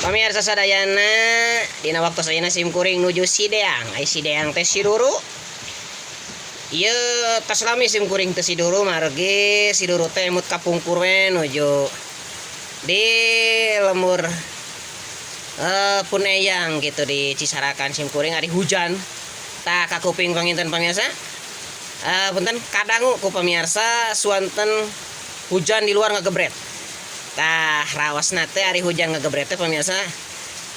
Pamirsa sadayana dina waktu sayana simkuring nuju Sideang. Ai Sideang teh Siduru. Ieu tas lami simkuring teh Siduru margi Siduru teh emut kapungkur we nuju di lemur pun eyang gitu di Cisarakan simkuring ari hujan. Tah kakuping panginten pamirsa. Punten kadangu ku pamirsa suanten hujan di luar ngegebret. Tah rawas nate hari hujan ngegebret teh pamirsa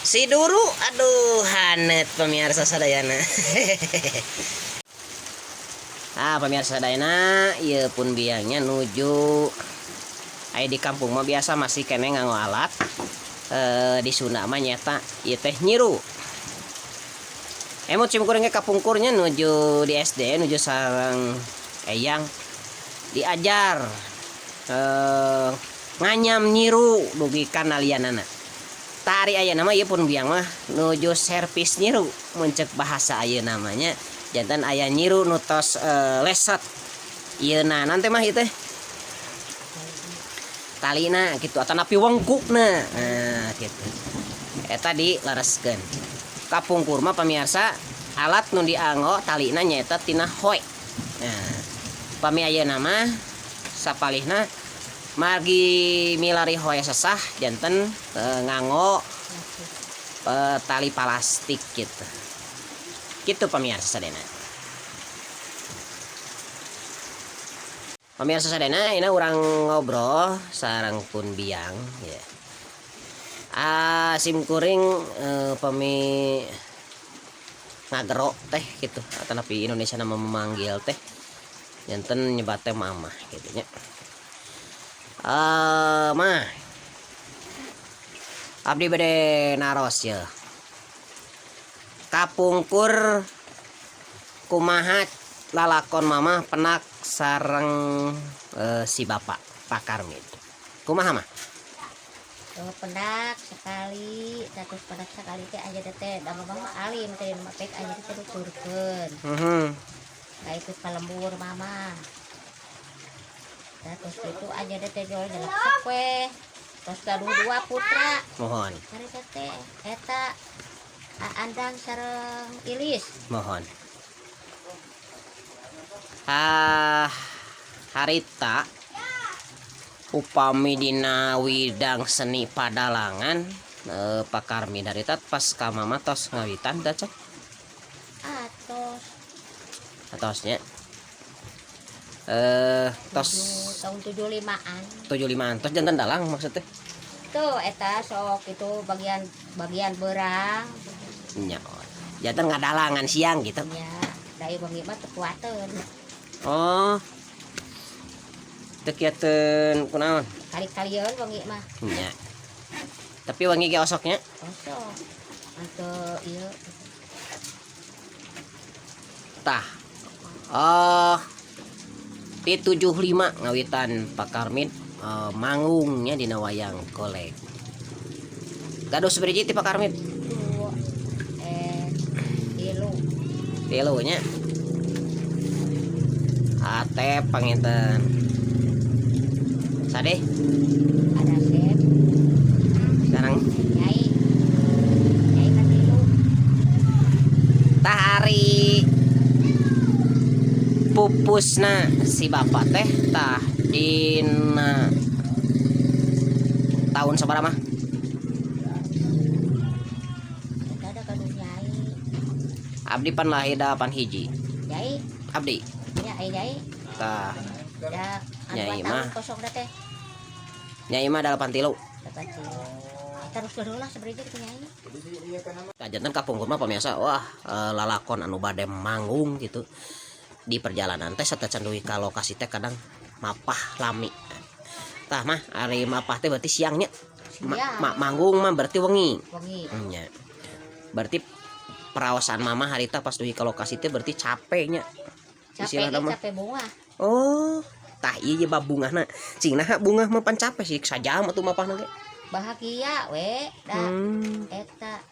Siduru aduh hanet pamirsa sadayana. Pamirsa sadayana ieu pun biangnya nuju aya di kampung mah biasa masih kene nganggo alat di Sunda mah nyata ieu teh nyiru. Emot simkuring kapungkurnya nuju di SD nuju sareng eyang diajar nganyam nyiru dugikan alianana. Tari aya nama ieu pun biang mah nuju servis nyiru muncek bahasa aya namanya jantan aya nyiru nutos leset ieuna nanti mah ieu teh talina kitu atanapi wengkukna kitu eta dilareskeun kapungkur mah pamirsa alat nu dianggo talina nyaeta tina hoe. Pami ayeuna mah sapalihna margi milari hoe sesah janten nganggo tali plastik gitu pamirsa sadayana. Pamirsa sadayana ini urang ngobrol sareng pun biang ya. Simkuring pami ngagero teh gitu atanapi Indonesia nama memanggil teh janten nyebat teh mama gitu nya. Mah abdi bade naros ya kapungkur kumaha lalakon mama penak sareng si bapak Pak Karmid kumaha mah pendak sekali terus pendak sekali teh aja teh da mama alim teh mapek aja teh tuturkeun ka ikut palembur mama. Terus itu aja teh jual jalak sekwe terus gaduh dua putra mohon hari teh eta Andang sareng Ilis mohon harita upami dina widang seni padalangan Pak Karmid harita pas ka mama tos ngawitan da cek atosnya tos tahun 75-an tos jantan dalang maksudnya tuh eta sok itu bagian berang nya jantan ngadalangan siang gitu ya da ieu bangi mah teu kuateun oh teu kieuteun kunaon kali-kalieun bangi mah nya tapi wangi ge osoknya osok anteu ieu tah di 75 ngawitan Pak Karmid manggungnya dina wayang golek gaduh sabaraha ti Pak Karmid tilu nya ate panginten sade ada sep sekarang nyai kan tilu tah hari pupusna si bapak teh tah dina tahun sabaraha mah ada gaduh nyai abdi pan lahir 8 hiji nyai abdi nyai tah da Nyai anu mah. kosong da teh nyai mah 8 tilu dapat terus lah sebenarnya gitu nyai jantan kapungkur mah pamirsa wah lalakon anu bade manggung gitu di perjalanan teh satecandui ka lokasi teh kadang mapah lami tah mah ari mapah teh berarti siangnya manggung mah berarti wengi nya berarti perawasan mama harita pas dugi ka lokasi teh berarti capeknya capek bunga oh tah ieu babungahna cingna bunga mah pan capek sih sajam atuh mapahna ge bahagia we da eta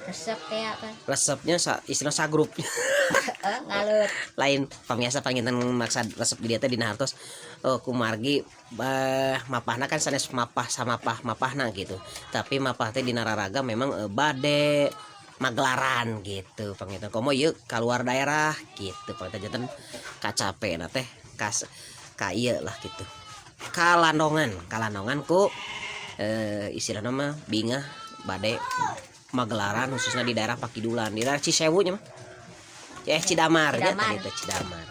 resep teh apa? Resepnya istilah sagrup. Ngalut. Lain pamiasa panginten maksa resep di dia teh dina hartos kumargi mapahna kan sanes mapah sama mapahna gitu. Tapi mapah teh dina raraga memang bade magelaran gitu panginten komo ieu keluar daerah gitu panginten janten kacape na teh ka ieu lah gitu. Kalandongan ku istilahna mah bingah bade magelaran khususnya di daerah Pakidulan di daerah Cisewu nya mah Cidamar ya tadi teh Cidamar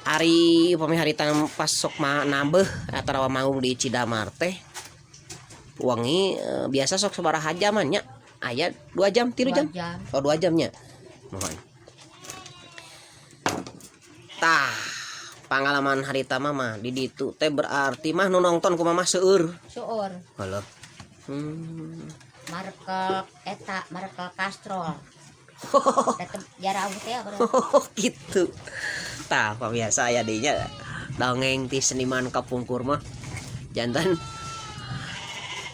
hari upami hari pas sok nambeh atau manggung di Cidamar teh wangi biasa sok sabaraha jaman nya aya 2 jam 3 jam oh 2 jamnya mohon tah pengalaman harita mah di ditu teh berarti mah nu nonton ku mah seueur halo Markel Castrol. Jarang teh gitu. Tah pemirsa aya dinya dongeng ti seniman kapungkur mah jantan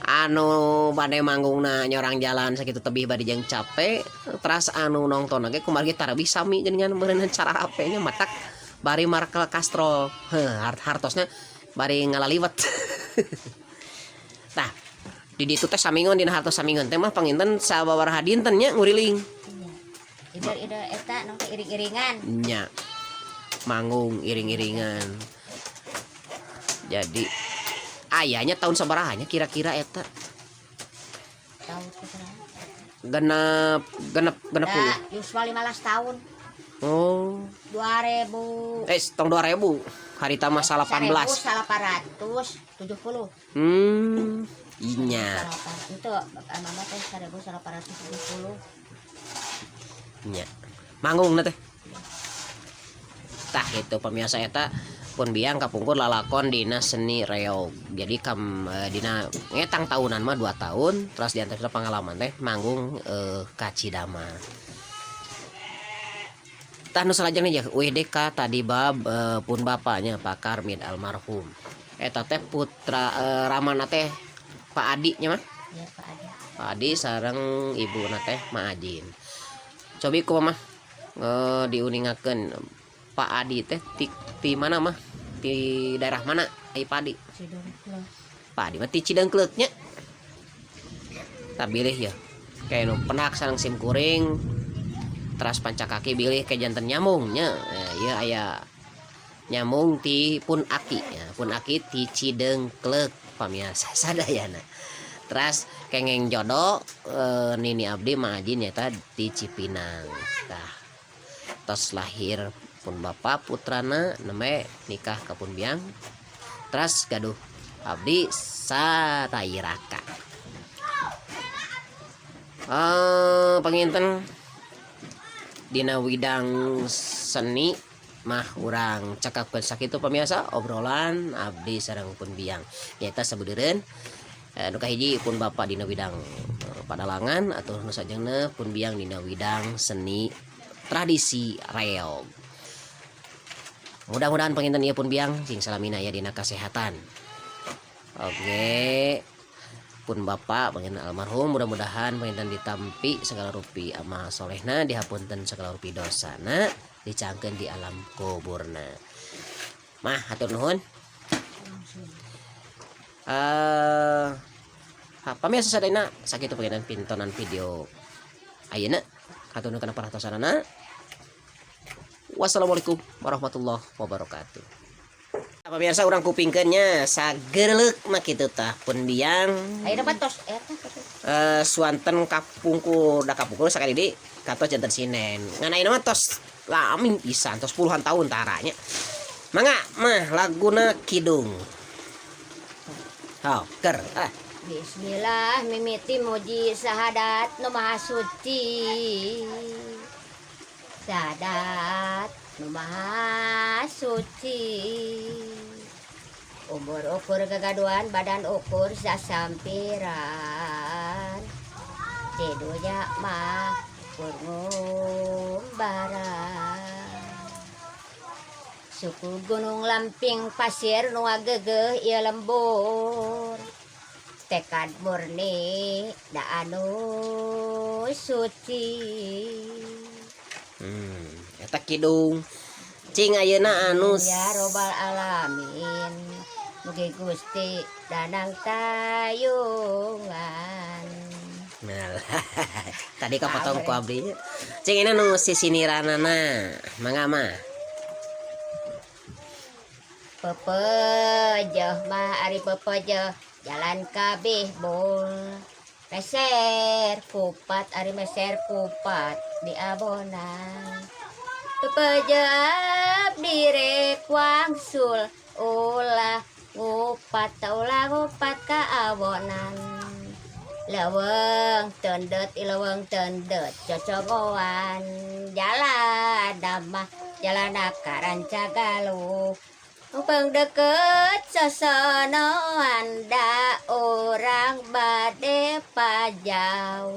anu bade manggungna nyorang jalan sakitu tebih bade jeung capek teras anu nonton ge kumargi tarabi sami jeung meureun cara HP-nya matak bari Markel Castrol hartosna bari ngalaliwet. Tah di ditu teh samingon dina hartos samingon teh mah panginten sababaraha dinten nya nguriling. Ida eta nang iring-iringan. Nya. Manggung iring-iringan. Jadi ayahnya tahun sabaraha nya kira-kira eta? Tahun sabaraha? Genep puluh. Yuswa 15 tahun. Oh. 2000. Tahun 2000. Harita mah 18. 1870. Inya. Itu mama teh 1870. Nya. Manggung na teh. Tah itu pemirsa eta pun biang kapungkur lalakon dina seni reog. Jadi dina ngetang tahunan mah 2 tahun terus diantar pengalaman teh manggung ka Cidamar. Tah nu salajengna ya UIDK tadi bab pun bapaknya Pak Karmid almarhum. Eta teh putra ramana teh Pak Adi nya mah? Iya, Pak Adi. Pak Adi sareng ibuna teh Ma Ajin. Cobi ku mah diuningakeun Pak Adi teh ti mana mah? Di daerah mana? Ai Pak Adi. Pak Adi mah ti Cideungkleuk nya. Tak bilih ya. Kayak nu penak sareng sim kuring. Teras pancakaki bilih ke janten nyamung nya. Ieu aya nyamung ti Pun Aki ya. Pun Aki ti Cideungkleuk pamiasa sadayana. Teras kengeng jodoh Nini Abdi Ma Ajin nyata di Cipinang. Tah tos lahir pun bapak putrana neme nikah ka pun biang. Teras gaduh Abdi satairaka. Panginten dina widang seni mah urang cakapkeun sakitu pamiasa obrolan Abdi sareng pun biang nyata sabeudeureuan nu kahiji pun bapak dina widang padalangan atau nu sajengna pun biang dina widang seni tradisi reog. Mudah-mudahan panginten ieu pun biang sing salamina aya dina kasehatan. Oke. Pun bapak panginten almarhum mudah-mudahan panginten ditampi segala rupi amal solehna dihapunten segala rupi dosana dicangkeun di alam kuburna. Mah hatur nuhun. Pamirsa sadayana sakitu panginten pintonan video ayeuna hatur nuhun kana paratosanana. Wassalamualaikum warahmatullahi wabarakatuh. Pemirsa urang kupingkeunnya sageurleuk mah kitu tah pun biang. Ayeuna mah tos eta Suanten kapungkur da kapungkur sakali di katos janten sinen. Ngan ayeuna mah tos lami pisan tos puluhan tahun taranya. Mangga mah laguna kidung. Hau, ker. Bismillah mimiti muji sahadat nu maha suci. Sahadat nu maha suci. Umur ukur gagaduan badan ukur sasampiran. Tidunya mah ngumbaran. Suku gunung lamping pasir nu geugeuh ieu lembur. tekad murni da anu suci. Eta kidung cing ayeuna anu Ya robbal alamin mugi Gusti danang tayungan. Nah, tadi kapotong ku abdi nya. Cing ini nu sisiniranana mangga mah. Pepejeh mah ari pepejeh jalan kabeh bol. Meser kupat ari meser kupat di abonan. Pepejeh abdi rek wangsul ulah ngupat ulah ngupat ka abonan. Leweng tendet ileweng tendet cocogoan jalan damah jalan akaran cagaluh upeng deket sosonoan da orang bade pajau.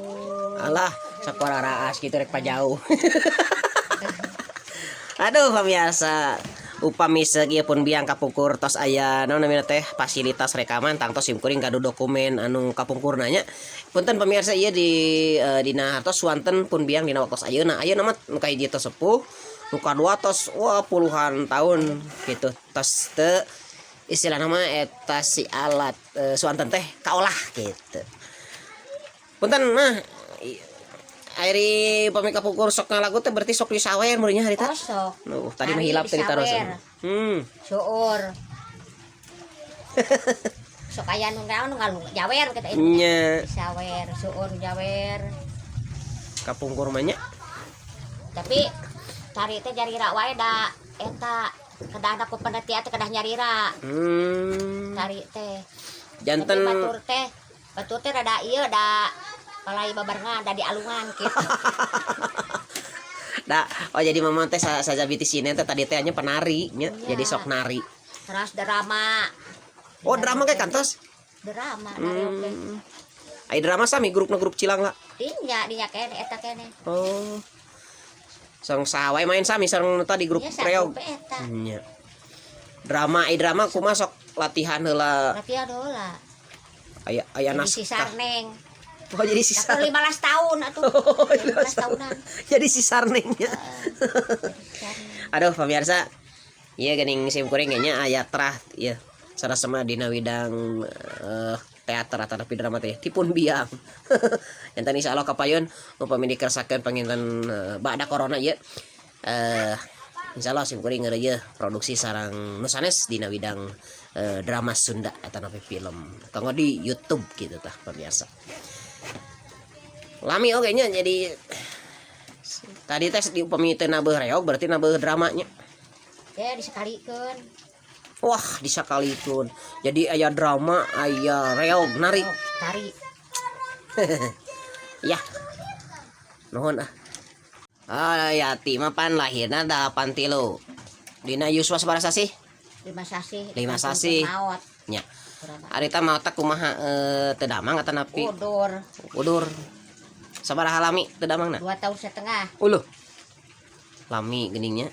Alah, sakuara raas gitu rek pajauh. Aduh, pemirsa. Upami segi pun biang kapungkur tos aya naon namina teh fasilitas rekaman tangtos simkuring kadu dokumen anu kapungkur nanya. Punten pemirsa ieu di dina hartos suanten pun biang dina waktos ayeuna. Ayeuna mah nu ka hiji tos sepuh, nu kadua tos wah puluhan tahun gitu. Tos teu istilahna mah eta si alat suanten teh kaolah gitu. Punten mah Airi pamika pungkur sok ngalagu teh berarti sok disawer meureunnya harita. Kosok. Tadi mah hilap teh ditaroseun. Syuur. Sok aya nu naon nu ngalu jawer kita itu. Nya Sawer, syuur jawer. kapungkur mah nya. Tapi cari teh jarira wae da eta kedah ku pendetia teh kedah nyarira. Cari teh. Janten Tapi batur teh rada ieu da palai babarengan da di alungan gitu. oh jadi mama teh saja biti sini teh tadi teh nya penari nya. Iya. Jadi sok nari. Terus drama. Oh drama kayak kantos. Drama nari oke. Ai drama sami grup cilang lah. Dinya kene eta kene. Oh. Sareng saha wae main sami sareng tadi grup Nya reog. sarupe eta. Nya. Drama kumaha sok latihan heula. Latihan heula. Aya Jadi naskah. si Sarneng. Oh jadi si Aku 15 tahun atuh. Oh, 15 tahunan. Jadi si Sarnengnya. Aduh pemirsa, iya gening simkuring nya aya trah ieu sarasema dina widang teater atau drama teh tipun biang. Yang tadi insyaallah kapayeun upami dikersakeun panginten bada corona ieu. Insyaallah simkuring ngeureuyeuh produksi sareng nu sanes dina widang drama Sunda atau film atau di YouTube gitu tah pemirsa. Lami oke nya jadi tadi tes di upami teu nabeuh reog berarti nabeuh dramanya. Ya disekalikeun. Wah disakalikeun. Jadi aya drama, aya reog nari. Oh, tari. Ya. Nuhun ah. Yati mah pan lahirna 83. Dina yuswa sabaraha sih? 5 sasi. 5 sasi. Maot. Nya. Arita mah tak kumaha teu damang eta napi? Udur. Sabaraha lami teu damangna? 2 tahun setengah. Uluh. Lami geningnya.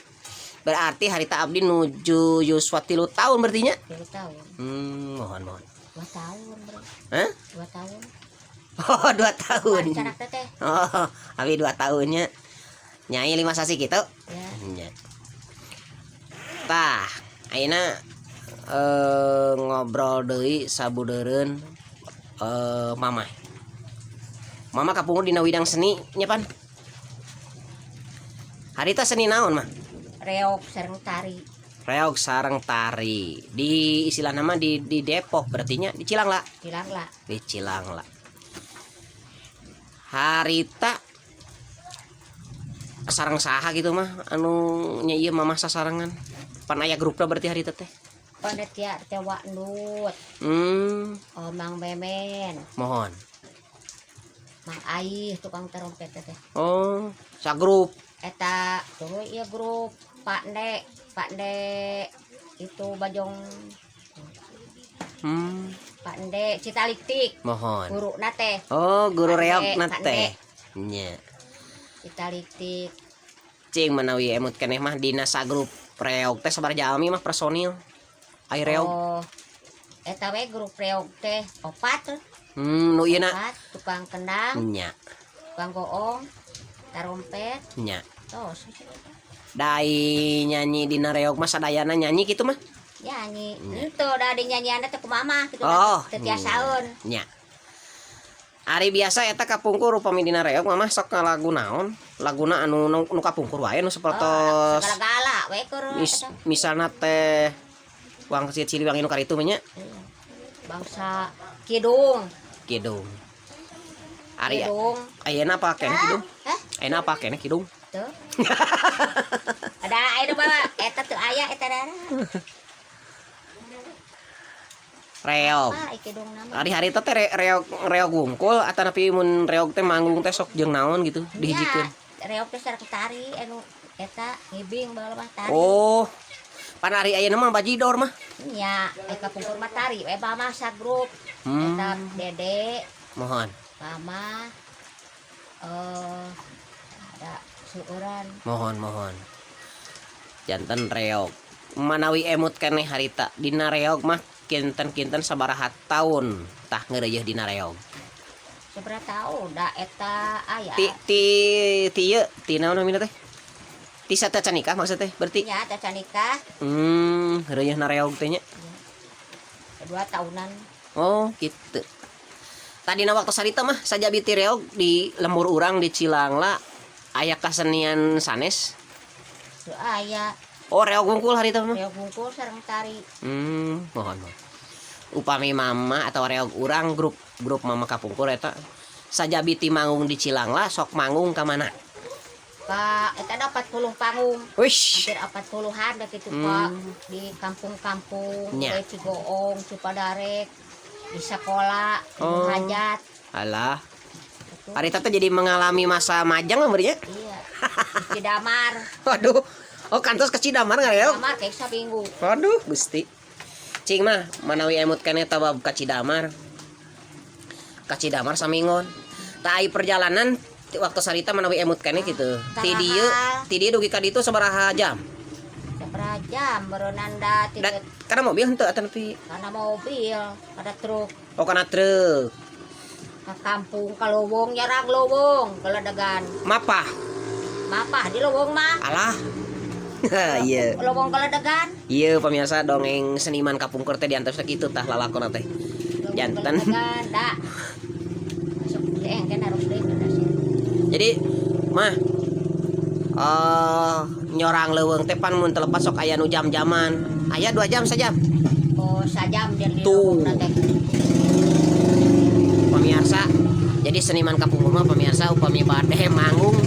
Berarti harita abdi nuju yuswa 3 tahun berarti nya? 3 tahun. Mohon. 2 tahun, Bro. Hah? 2 tahun. Oh, 2 tahun. Carak teh. Oh, abdi 2 tahunnya. Nyai 5 sasi gitu. Ya. Nya. Tah, ayeuna ngobrol deui sabudeureun Mama. Mama kapungkur dina widang seni nya pan. Harita seni naon mah? Reog sareng tari. Reog sareng tari. Di istilah nama di Depok berarti nya di Cilangla. Cilangla. Di Cilangla. Harita sareng saha gitu mah anu nya ieu Mama sasarangan. Pan aya grupna berarti harita teh. Panitia teh Waknut. Mang Memen. Mohon. Mang Aih tukang trompet teh. Oh, sagrup. Eta tuh ieu grup Pak Ndek itu Bajong. Pak Ndek Citaliktik. Mohon. Guru nate. Oh, guru Pak reog Ndek, Pak nate. Ndek. Nya. Citaliktik. Cing menawi emut keneh mah dina sagrup reog teh sabar jalmi mah personil. Ai reog. Oh, eta we grup reog teh opat Nu ieu na opat tukang kendang nya tukang goong tarompet nya. tos Dai nyanyi dina reog mah sadayana nyanyi kitu mah. nyanyi itu da di nyanyian teh ku mama gitu Oh, teh tiasaeun nya. Ari biasa eta kapungkur upami dina reog mah sok lagu naon? Laguna anu nu kapungkur wae nu sapertos segala-gala we keur misalna teh Wang Ciliwangi nu karitu mah nya. bangsa kidung Kidung. Ari kidung ayeuna apa keneh kidung? heh Ayeuna apa keneh kidung? tuh ada air bawa eta tuh aya eta dana Reog. ah kidung nama Hari-hari teh reog wungkul atau napi mun reog teh manggung teh sok jeung naon gitu dihijikeun. ya reog teh sareng tari anu eta ngibing bae mah tari Oh. Pan ari ayeuna mah bajidor mah. nya eka pungkur mah tari we mama sa grup eta dede Mohon. mama ada seueuran Mohon. Janten reog. Manawi emut keneh harita dina reog mah kinten sabaraha taun tah ngeureuyeuh dina reog. seberapa tahun da eta aya Ti ieu ti naon namina teh? Ti sateca nikah maksud teh berarti. nya teh nikah Ngeureuyeuh na reog teh nya. 2 tahunan Oh, gitu. Tadina waktu sarita mah saja biti reog di lembur urang di Cilangla aya kasenian sanes. teu aya Oh, reog wungkul harita mah. reog bungkul sareng tari Mohon. Upami mama atau reog urang grup mama kapungkur eta saja biti manggung di Cilangla sok manggung ka mana? Pak, eta ada 40 panggung. Wish. Hampir 40-an da kitu Pak di kampung-kampung, Nya. di Cigoong, Cipadarek, di sekolah, di Oh. hajat. Alah, Gitu. harita teh jadi mengalami masa majang lah beureun nya. Iya. Di Cidamar. Waduh. Oh, kantos ke Cidamar ngareog. Cidamar kayak sabinggu. Waduh, Gusti. Cing mah manawi emut keneh tabab ka Cidamar. Ka Cidamar samingon. Tah ai perjalanan ti waktu sarita manawi emut keneh kitu. Ti dieu dugi ka ditu sabaraha jam? Sabaraha jam beureunnan da ti Dan kana mobil henteu atuh nepi. kana mobil, kada truk Oh, kana truk. ka kampung ka Lowong, nyarang Lowong, Geledegan. Mapah. Mapah di Lowong mah. Alah. Iya. Lowong Geledegan. Iya pemirsa dongeng seniman kapungkur teh diantos kitu tah lalakonna teh. Lowong Janten. Geledegan da. Masuk kan harus deui kada sih. Jadi mah nyorang leuweung teh pan mun telepas sok aya nu jam-jaman. Aya 2 jam sajam. Oh, sajam dia di Tuh. Lowong teh. Pemirsa. Jadi seniman kapungkur mah pemirsa upami bade manggung